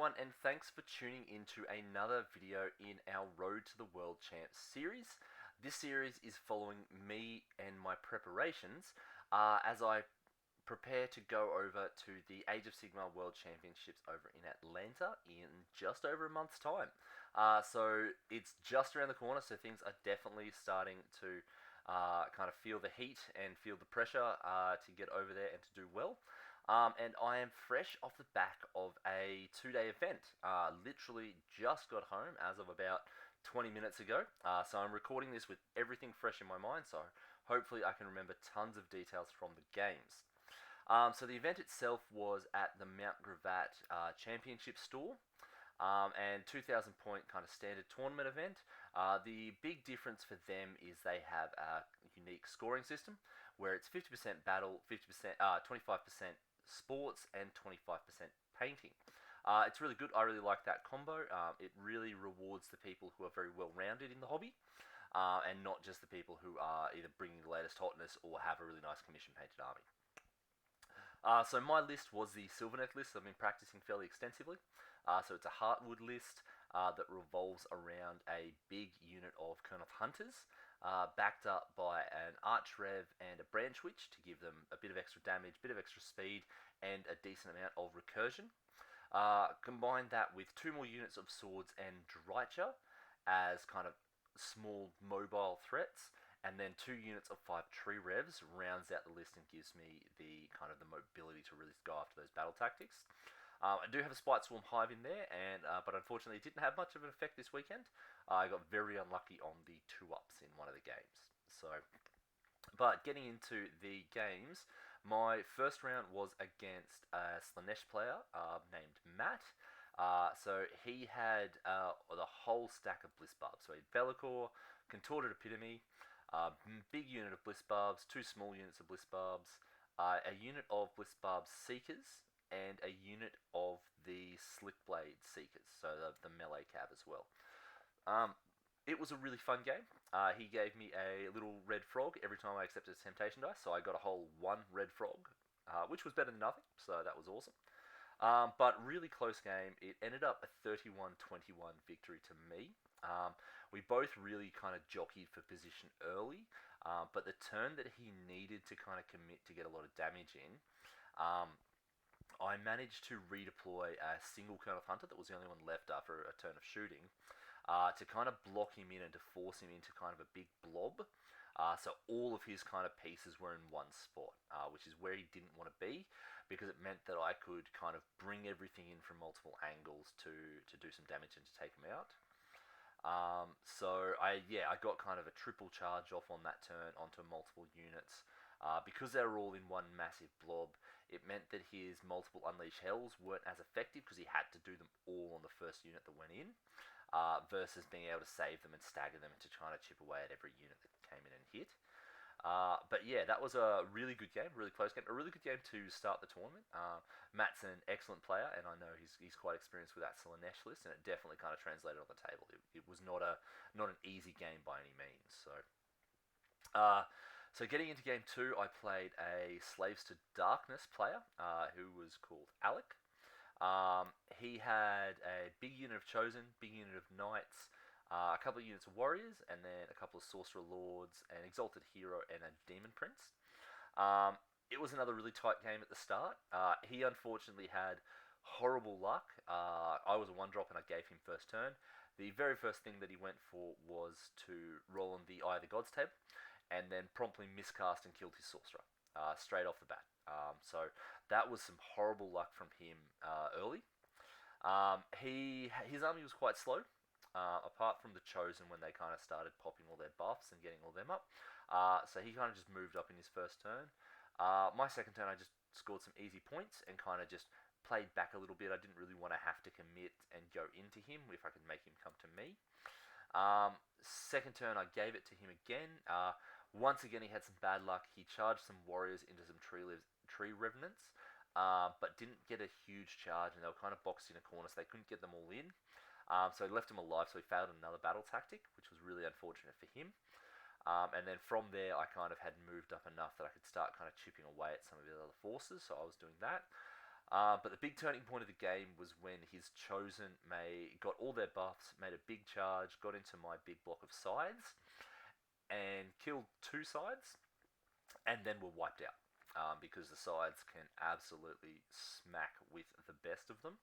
everyone, and thanks for tuning into another video in our Road to the World Champs series. This series is following me and my preparations as I prepare to go over to the Age of Sigmar World Championships over in Atlanta in just over a month's time. So it's just around the corner, so things are definitely starting to kind of feel the heat and feel the pressure to get over there and to do well. And I am fresh off the back of a 2-day event. Literally just got home as of about 20 minutes ago. So I'm recording this with everything fresh in my mind, so hopefully I can remember tons of details from the games. So the event itself was at the Mount Gravatt Championship store. And 2,000 point kind of standard tournament event. The big difference for them is they have a unique scoring system where it's 50% battle, 50%, 25% sports, and 25% painting. It's really good. I really like that combo. It really rewards the people who are very well rounded in the hobby. And not just the people who are either bringing the latest hotness or have a really nice commission painted army. So my list was the Silverneck list I've been practicing fairly extensively. So it's a Heartwood list that revolves around a big unit of Kurnoth Hunters, backed up by an Arch Rev and a Branch Witch to give them a bit of extra damage, bit of extra speed, and a decent amount of recursion. Combine that with 2 more units of Swords and Drycha as kind of small mobile threats, and then 2 units of 5 Tree Revs rounds out the list and gives me the kind of the mobility to really go after those battle tactics. I do have a Spite Swarm Hive in there, and but unfortunately it didn't have much of an effect this weekend. I got very unlucky on the 2-ups in one of the games. But getting into the games, my first round was against a Slaanesh player named Matt. So he had the whole stack of Bliss Barbs. So he had Be'lakor, Contorted Epitome, big unit of Bliss Barbs, 2 small units of Bliss Barbs, a unit of Bliss Barbs Seekers, and a unit of the Slickblade Seekers, so the melee cav as well. It was a really fun game. He gave me a little red frog every time I accepted a temptation dice, so I got a whole 1 red frog, which was better than nothing, so that was awesome. But really close game. It ended up a 31-21 victory to me. We both really kind of jockeyed for position early, but the turn that he needed to kind of commit to get a lot of damage in, I managed to redeploy a single Kurnoth Hunter that was the only one left after a turn of shooting, to kind of block him in and to force him into kind of a big blob. So all of his kind of pieces were in one spot, which is where he didn't want to be, because it meant that I could kind of bring everything in from multiple angles to do some damage and to take him out. So I got kind of a triple charge off on that turn onto multiple units. Because they were all in one massive blob, it meant that his multiple Unleash Hells weren't as effective because he had to do them all on the first unit that went in, versus being able to save them and stagger them and to try to chip away at every unit that came in and hit. But yeah, that was a really good game, really close game, a really good game to start the tournament. Matt's an excellent player, and I know he's quite experienced with that Slaanesh list, and it definitely kind of translated on the table. It was not an easy game by any means. So getting into game 2, I played a Slaves to Darkness player who was called Alec. He had a big unit of Chosen, big unit of Knights, a couple of units of Warriors, and then a couple of Sorcerer Lords, an Exalted Hero, and a Demon Prince. It was another really tight game at the start. He unfortunately had horrible luck. I was a 1-drop and I gave him first turn. The very first thing that he went for was to roll on the Eye of the Gods table, and then promptly miscast and killed his Sorcerer straight off the bat. So that was some horrible luck from him early. His army was quite slow, apart from the Chosen when they kind of started popping all their buffs and getting all them up. So he kind of just moved up in his first turn. My second turn, I just scored some easy points and kind of just played back a little bit. I didn't really want to have to commit and go into him if I could make him come to me. Second turn, I gave it to him again. Once again, he had some bad luck. He charged some Warriors into some Tree Revenants, but didn't get a huge charge, and they were kind of boxed in a corner, so they couldn't get them all in. So he left him alive, so he failed another battle tactic, which was really unfortunate for him. And then from there, I kind of had moved up enough that I could start kind of chipping away at some of the other forces, so I was doing that. But the big turning point of the game was when his chosen got all their buffs, made a big charge, got into my big block of sides, and killed two sides, and then were wiped out. Because the sides can absolutely smack with the best of them.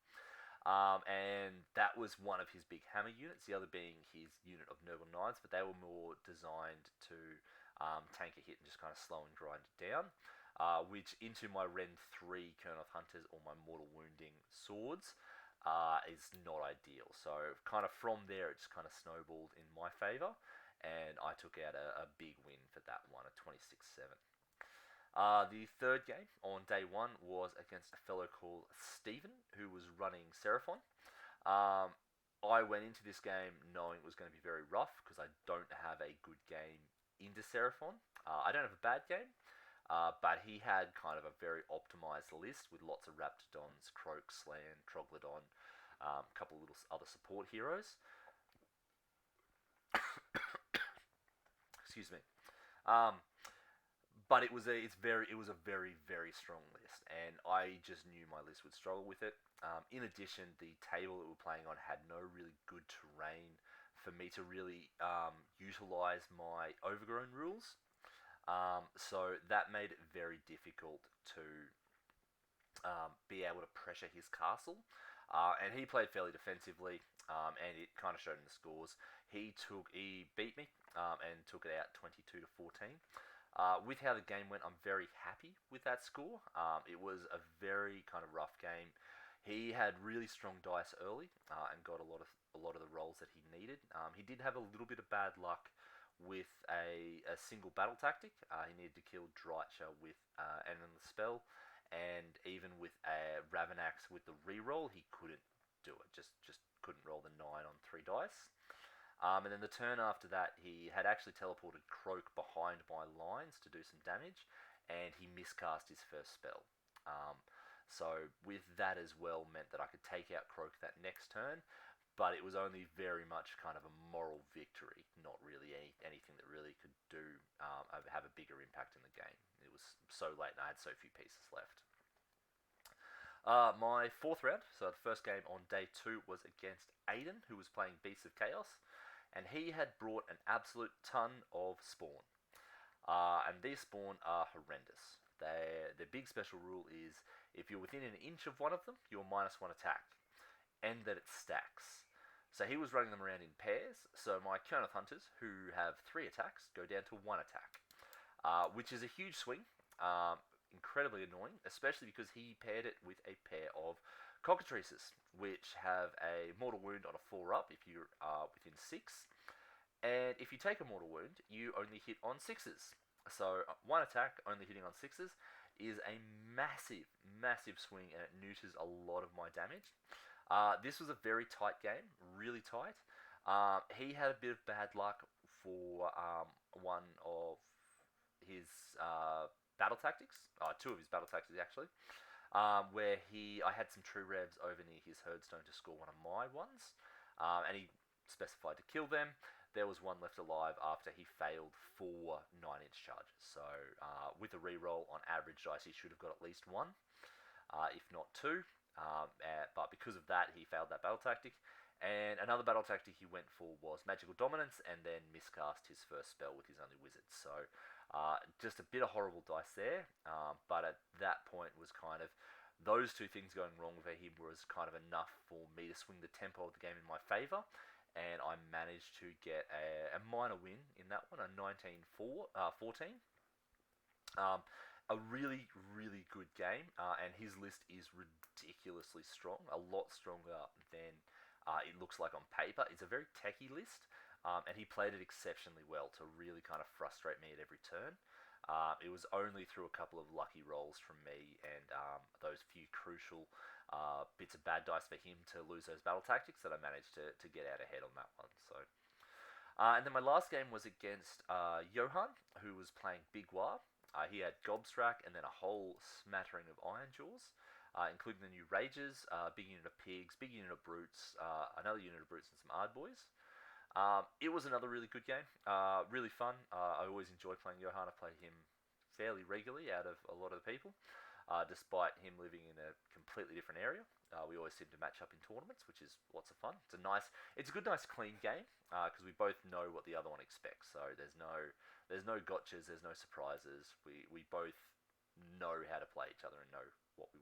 And that was one of his big hammer units, the other being his unit of Noble Knights, but they were more designed to tank a hit and just kind of slow and grind it down. Which into my Ren 3 Kernoth Hunters or my Mortal Wounding swords is not ideal. So kind of from there, it just kind of snowballed in my favour, and I took out a big win for that one, a 26-7. The third game on day one was against a fellow called Stephen, who was running Seraphon. Um, I went into this game knowing it was going to be very rough because I don't have a good game into Seraphon. I don't have a bad game, but he had kind of a very optimized list with lots of Raptidons, Croak, Slan, Troglodon, a couple of little other support heroes. Excuse me. Um, but it was a very very strong list, and I just knew my list would struggle with it. In addition, the table that we were playing on had no really good terrain for me to really utilize my overgrown rules. So that made it very difficult to be able to pressure his castle. And he played fairly defensively, and it kind of showed in the scores. He beat me and took it out 22 to 14. With how the game went, I'm very happy with that score. It was a very kind of rough game. He had really strong dice early and got a lot of the rolls that he needed. He did have a little bit of bad luck with a single battle tactic. He needed to kill Drycha with an endless spell, and even with a Ravanax with the reroll, he couldn't do it. Just couldn't roll the 9 on 3 dice. And then the turn after that, he had actually teleported Croak behind my lines to do some damage, and he miscast his first spell. So with that as well meant that I could take out Croak that next turn, but it was only very much kind of a moral victory, not really anything that really could do have a bigger impact in the game. It was so late and I had so few pieces left. My fourth round, so the first game on day 2, was against Aiden, who was playing Beasts of Chaos, and he had brought an absolute ton of spawn. And these spawn are horrendous. Their big special rule is if you're within an inch of one of them, you're -1 attack, and that it stacks. So he was running them around in pairs, so my Kernoth Hunters, who have 3 attacks, go down to 1 attack, which is a huge swing. Incredibly annoying, especially because he paired it with a pair of Cockatrices, which have a mortal wound on a 4-up if you are within 6. And if you take a mortal wound, you only hit on 6s. So 1 attack, only hitting on 6s, is a massive, massive swing, and it neuters a lot of my damage. This was a very tight game, really tight. He had a bit of bad luck for one of his battle tactics, 2 of his battle tactics actually, where I had some true revs over near his herdstone to score one of my ones, and he specified to kill them. There was one left alive after he failed 4 9-inch charges. So with a reroll on average dice, he should have got at least 1, if not 2. But because of that, he failed that battle tactic. And another battle tactic he went for was Magical Dominance, and then miscast his first spell with his only wizard. So just a bit of horrible dice there. But at that point was kind of those 2 things going wrong for him was kind of enough for me to swing the tempo of the game in my favour. And I managed to get a minor win in that one, a 19-14. A really, really good game, and his list is ridiculously strong, a lot stronger than it looks like on paper. It's a very techie list, and he played it exceptionally well to really kind of frustrate me at every turn. It was only through a couple of lucky rolls from me and those few crucial bits of bad dice for him to lose those battle tactics that I managed to get out ahead on that one. So, and then my last game was against Johan, who was playing Big War. He had Gobstrak and then a whole smattering of Iron Jaws, including the new Rages, big unit of Pigs, big unit of Brutes, another unit of Brutes, and some Ardboys. It was another really good game, really fun. I always enjoy playing Johan. I play him fairly regularly out of a lot of the people. despite him living in a completely different area. We always seem to match up in tournaments, which is lots of fun. It's a good, nice, clean game because we both know what the other one expects. So there's no gotchas, there's no surprises. We both know how to play each other and know what we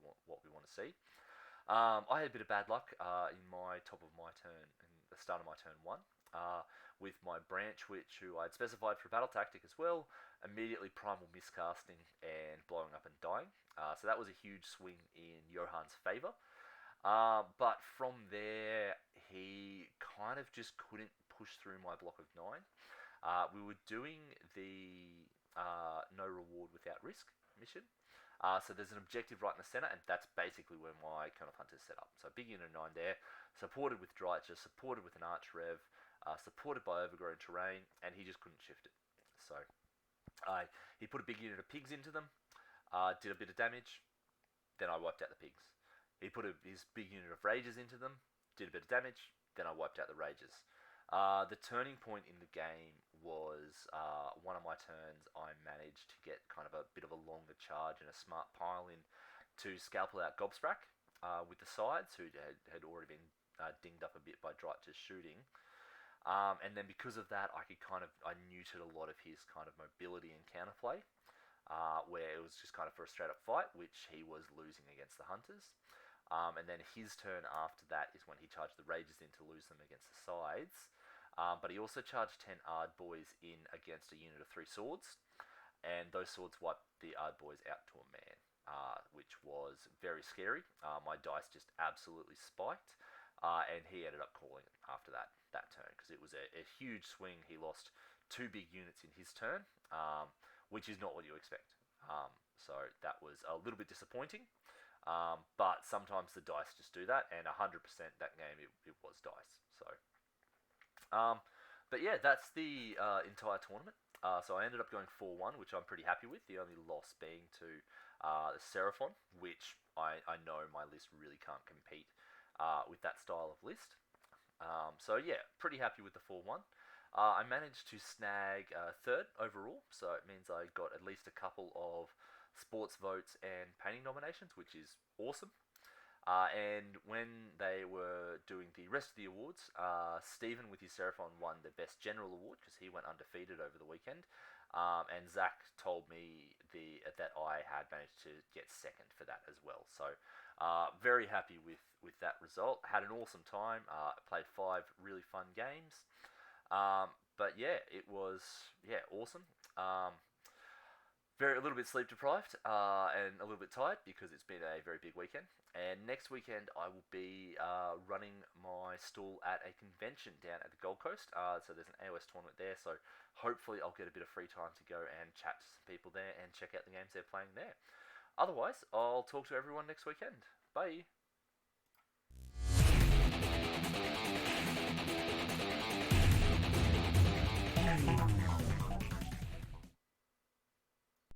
want to see. I had a bit of bad luck in my top of my turn, in the start of my turn one, with my branch witch, who I'd specified for battle tactic as well, immediately primal miscasting and blowing up and dying. So that was a huge swing in Johan's favour. But from there, he kind of just couldn't push through my block of 9. We were doing the no reward without risk mission. So there's an objective right in the center, and that's basically where my Kernel Hunt is set up. So big unit 9 there, supported with Drycha, supported with an Arch Rev, supported by overgrown terrain, and he just couldn't shift it. So he put a big unit of pigs into them, did a bit of damage, then I wiped out the pigs. He put his big unit of rages into them, did a bit of damage, then I wiped out the rages. The turning point in the game was one of my turns. I managed to get kind of a bit of a longer charge and a smart pile in to scalpel out Gobsprak with the sides, who had already been dinged up a bit by Drycha's shooting. And then because of that, I neutered a lot of his kind of mobility and counterplay, where it was just kind of for a straight up fight, which he was losing against the Hunters. And then his turn after that is when he charged the Rages in to lose them against the sides. But he also charged 10 Ard Boys in against a unit of 3 swords, and those swords wiped the Ard Boys out to a man, which was very scary. My dice just absolutely spiked, and he ended up calling it after that turn, because it was a huge swing. He lost 2 big units in his turn, which is not what you expect. So that was a little bit disappointing. But sometimes the dice just do that, and 100% that game it was dice. So, but yeah, that's the entire tournament. So I ended up going 4-1, which I'm pretty happy with. The only loss being to the Seraphon, which I know my list really can't compete with that style of list. So yeah, pretty happy with the 4-1. I managed to snag 3rd overall, so it means I got at least a couple of sports votes and painting nominations, which is awesome. And when they were doing the rest of the awards, Stephen with his Seraphon won the Best General Award because he went undefeated over the weekend. And Zach told me that I had managed to get 2nd for that as well. So very happy with that result. Had an awesome time. Played 5 really fun games. But yeah, it was awesome. A little bit sleep deprived and a little bit tired because it's been a very big weekend. And next weekend I will be running my stall at a convention down at the Gold Coast. So there's an AOS tournament there. So hopefully I'll get a bit of free time to go and chat to some people there and check out the games they're playing there. Otherwise, I'll talk to everyone next weekend. Bye.